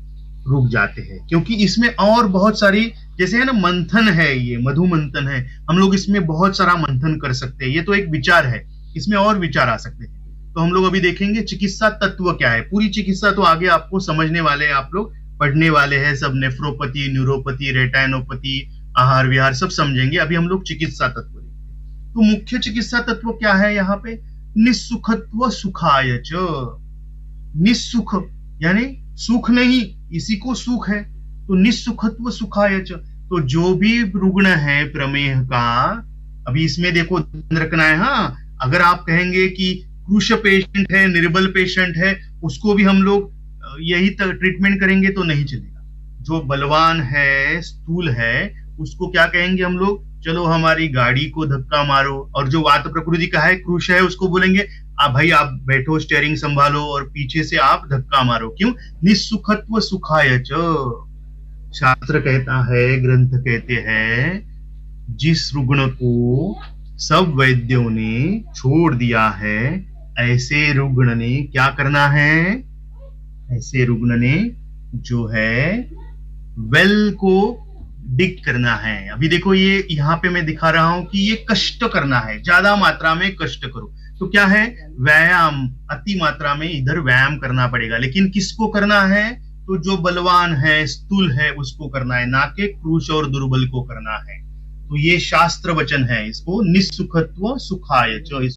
A: रुक जाते हैं, क्योंकि इसमें और बहुत सारी, जैसे है ना मंथन है, ये मधु मंथन है, हम लोग इसमें बहुत सारा मंथन कर सकते हैं। ये तो एक विचार है, इसमें और विचार आ सकते हैं। तो हम लोग अभी देखेंगे चिकित्सा तत्व क्या है। पूरी चिकित्सा तो आगे आपको समझने वाले हैं, आप लोग पढ़ने वाले हैं सब, नेफ्रोपैथी, न्यूरोपैथी, रेटाइनोपैथी, आहार विहार सब समझेंगे। अभी हम लोग चिकित्सा तत्व देखते हैं। तो मुख्य चिकित्सा तत्व क्या है यहाँ पे, निस्सुखत्व सुखाय च। निस्सुख यानी सुख नहीं, इसी को सुख है, तो निस्सुखत्व सुखाय च। तो जो भी रुग्ण है प्रमेह का, अभी इसमें देखो ध्यान रखना है। हाँ, अगर आप कहेंगे कि कृश पेशेंट है, निर्बल पेशेंट है, उसको भी हम लोग यही ट्रीटमेंट करेंगे तो नहीं चलेगा। जो बलवान है, स्थूल है, उसको क्या कहेंगे हम लोग, चलो हमारी गाड़ी को धक्का मारो। और जो वात प्रकृति का है, कृश है, उसको बोलेंगे भाई आप बैठो, स्टीयरिंग संभालो और पीछे से आप धक्का मारो। क्यों, निस्सुखत्व सुखाय च। शास्त्र कहता है, ग्रंथ कहते हैं, जिस रुग्ण को सब वैद्यों ने छोड़ दिया है, ऐसे रुग्ण ने क्या करना है, ऐसे रुग्ण ने जो है वेल को डिग करना है। अभी देखो ये यहाँ पे मैं दिखा रहा हूं कि ये कष्ट करना है, ज्यादा मात्रा में कष्ट करो। तो क्या है, व्यायाम, अति मात्रा में इधर व्यायाम करना पड़ेगा। लेकिन किसको करना है, तो जो बलवान है, स्थूल है, उसको करना है, ना कि क्रूश और दुर्बल को करना है। तो ये शास्त्र वचन है, इसको निस्सुखत्व सुखाय च